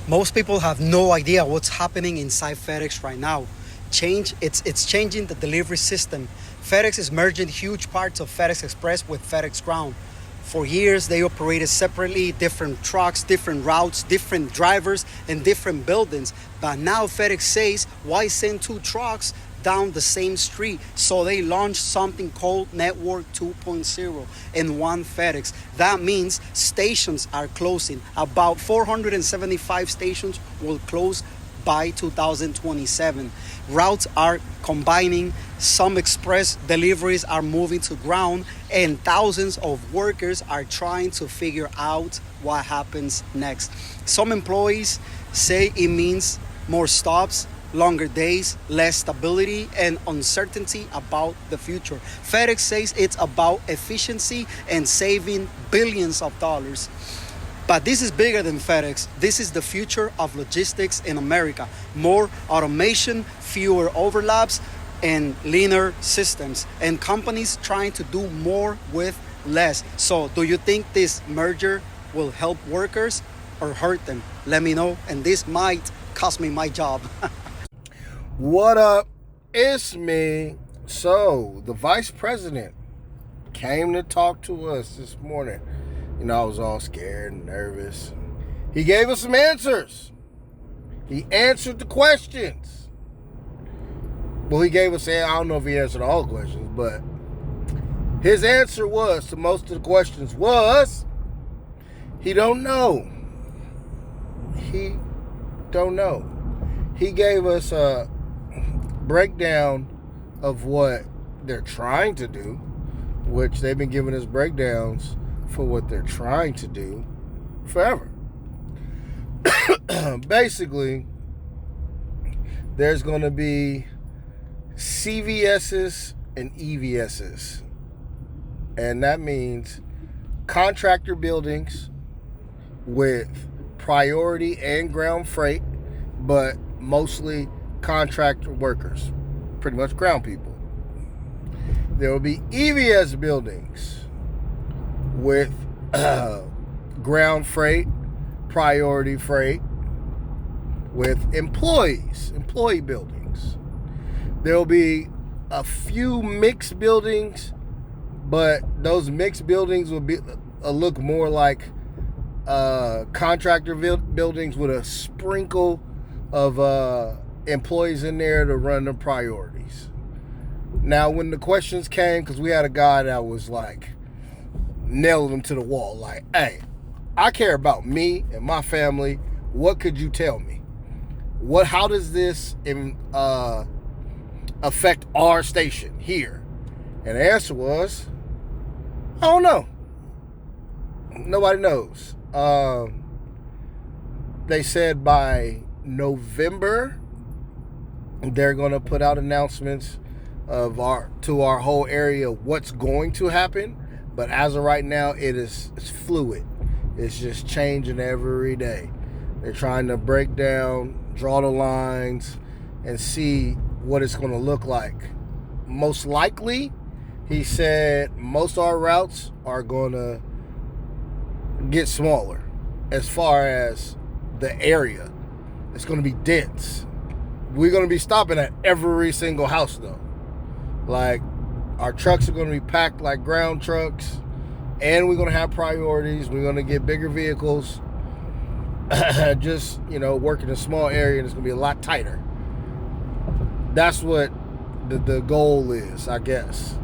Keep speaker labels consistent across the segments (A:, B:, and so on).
A: Most people have no idea what's happening inside FedEx right now. It's changing the delivery system. FedEx is merging huge parts of FedEx Express with FedEx Ground. For years, they operated separately, different trucks, different routes, different drivers, and different buildings. But now FedEx says, why send two trucks down the same street? So they launched something called Network 2.0 in one FedEx. That means stations are closing. About 475 stations will close by 2027. Routes are combining, some express deliveries are moving to ground, and thousands of workers are trying to figure out what happens next. Some employees say it means more stops, longer days, less stability, and uncertainty about the future. FedEx says it's about efficiency and saving billions of dollars. But this is bigger than FedEx. This is the future of logistics in America. More automation, fewer overlaps, and leaner systems. And companies trying to do more with less. So do you think this merger will help workers or hurt them? Let me know. And this might cost me my job.
B: What up? It's me. So, the vice president came to talk to us this morning. I was all scared and nervous. He gave us some answers. He answered the questions. Well, he gave us, I don't know if he answered all the questions, but his answer was to most of the questions was, he don't know. He don't know. He gave us a breakdown of what they're trying to do, which they've been giving us breakdowns for what they're trying to do forever. Basically, there's going to be CVSs and EVSs. And that means contractor buildings with priority and ground freight, but mostly contractor workers, pretty much ground people. There will be EVS buildings with ground freight, priority freight, with employee buildings. There will be a few mixed buildings, but those mixed buildings will look more like contractor buildings with a sprinkle of employees in there to run the priorities. Now, when the questions came, because we had a guy that was like nailing them to the wall, like, hey, I care about me and my family. What could you tell me? How does this affect our station here? And the answer was, I don't know. Nobody knows. They said by November they're going to put out announcements to our whole area what's going to happen. But as of right now, it's fluid. It's just changing every day. They're trying to break down, draw the lines, and see what it's going to look like. Most likely, he said, most of our routes are going to get smaller as far as the area. It's going to be dense. We're going to be stopping at every single house, though. Like, our trucks are going to be packed like ground trucks, and we're going to have priorities. We're going to get bigger vehicles. Just, work in a small area, and it's going to be a lot tighter. That's what the goal is, I guess.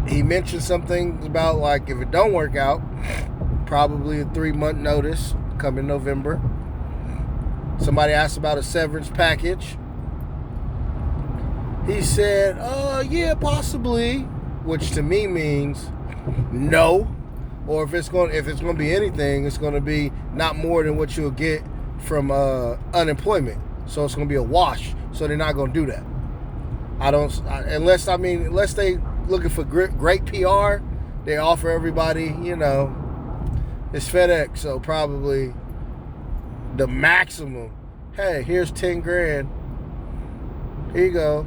B: He mentioned something about, like, if it don't work out, probably a 3-month notice coming November. Somebody asked about a severance package. He said, yeah, possibly, which to me means no. Or if it's going to be anything, it's going to be not more than what you'll get from unemployment. So it's going to be a wash. So they're not going to do that. Unless they looking for great PR, they offer everybody, it's FedEx, so probably the maximum. Hey, here's 10 grand. Here you go.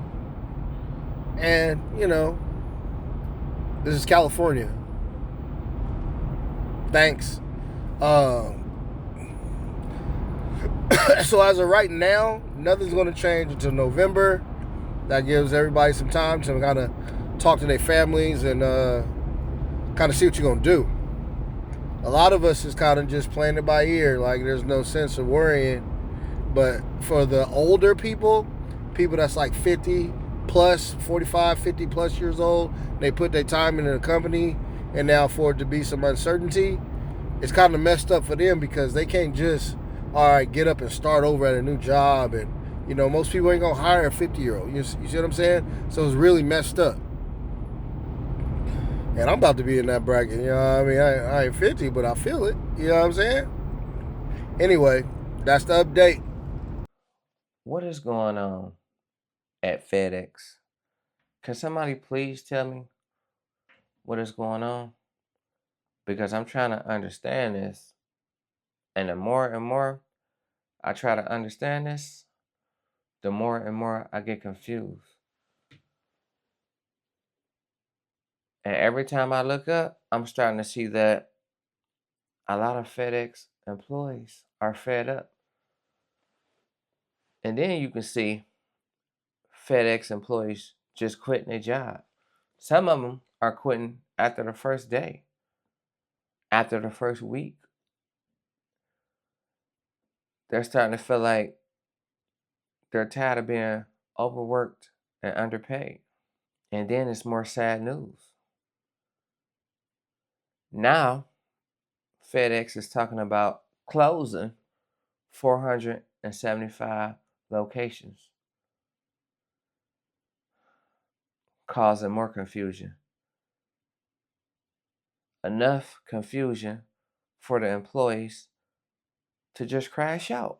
B: And, this is California. Thanks. Um, so as of right now, nothing's going to change until November. That gives everybody some time to kind of talk to their families and kind of see what you're going to do. A lot of us is kind of just playing it by ear, like there's no sense of worrying. But for the older people that's like 50 plus, 45, 50 plus years old, they put their time into the company, and now for it to be some uncertainty, it's kind of messed up for them because they can't just, all right, get up and start over at a new job. And, most people ain't going to hire a 50-year-old. You see what I'm saying? So it's really messed up. And I'm about to be in that bracket. I mean? I ain't 50, but I feel it. You know what I'm saying? Anyway, that's the update.
C: What is going on at FedEx? Can somebody please tell me what is going on? Because I'm trying to understand this. And the more and more I try to understand this, the more and more I get confused. And every time I look up, I'm starting to see that a lot of FedEx employees are fed up. And then you can see FedEx employees just quitting their job. Some of them are quitting after the first day, after the first week. They're starting to feel like they're tired of being overworked and underpaid. And then it's more sad news. Now, FedEx is talking about closing 475 locations, causing more confusion. Enough confusion for the employees to just crash out.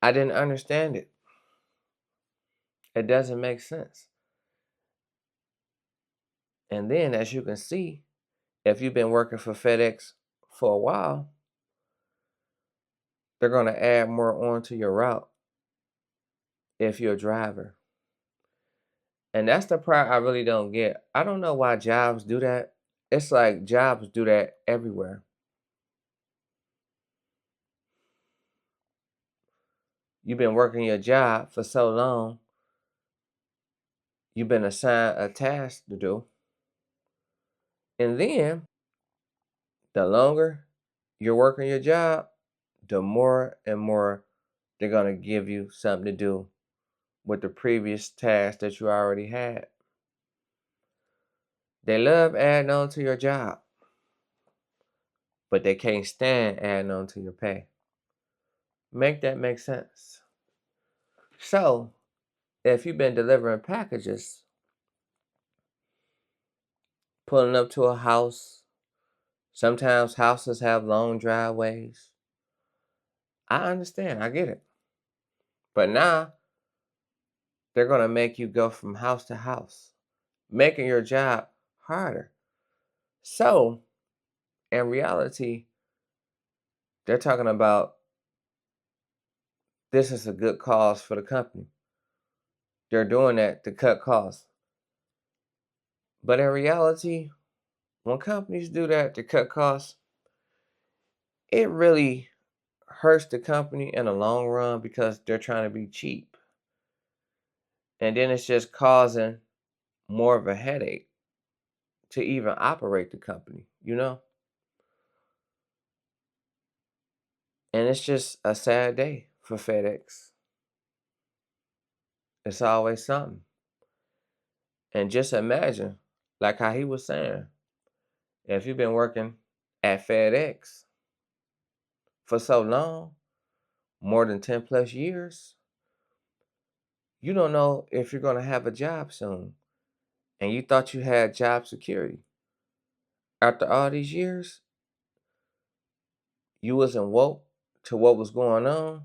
C: I didn't understand it. It doesn't make sense. And then, as you can see, if you've been working for FedEx for a while, they're going to add more onto your route if you're a driver. And that's the part I really don't get. I don't know why jobs do that. It's like jobs do that everywhere. You've been working your job for so long, you've been assigned a task to do. And then the longer you're working your job, the more and more they're going to give you something to do with the previous task that you already had. They love adding on to your job, but they can't stand adding on to your pay. Make that make sense. So, if you've been delivering packages, pulling up to a house, sometimes houses have long driveways. I understand, I get it. But now they're going to make you go from house to house, making your job harder. So, in reality, they're talking about this is a good cause for the company. They're doing that to cut costs. But in reality, when companies do that to cut costs, it really hurts the company in the long run because they're trying to be cheap. And then it's just causing more of a headache to even operate the company. And it's just a sad day for FedEx. It's always something. And just imagine, like how he was saying, if you've been working at FedEx for so long, more than 10 plus years, you don't know if you're going to have a job soon. And you thought you had job security. After all these years, you wasn't woke to what was going on.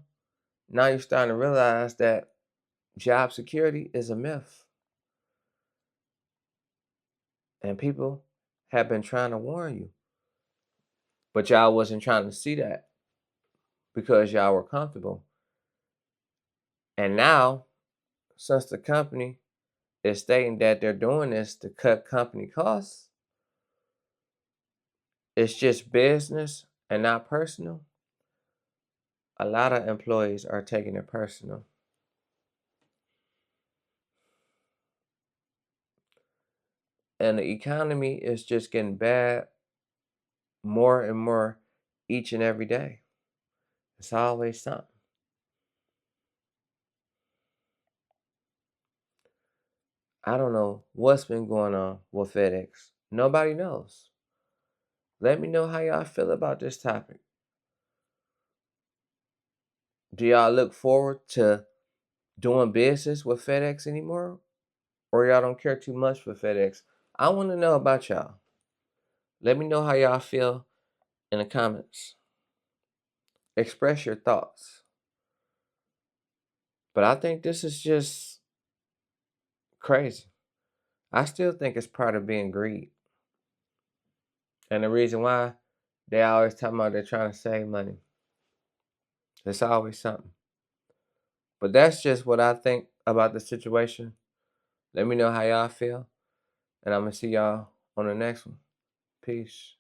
C: Now you're starting to realize that job security is a myth. And people have been trying to warn you. But y'all wasn't trying to see that because y'all were comfortable. And now, since the company is stating that they're doing this to cut company costs, it's just business and not personal, a lot of employees are taking it personal. And the economy is just getting bad more and more each and every day. It's always something. I don't know what's been going on with FedEx. Nobody knows. Let me know how y'all feel about this topic. Do y'all look forward to doing business with FedEx anymore? Or y'all don't care too much for FedEx? I want to know about y'all. Let me know how y'all feel in the comments. Express your thoughts. But I think this is just crazy. I still think it's part of being greed. And the reason why they always talking about they're trying to save money. It's always something. But that's just what I think about the situation. Let me know how y'all feel. And I'm going to see y'all on the next one. Peace.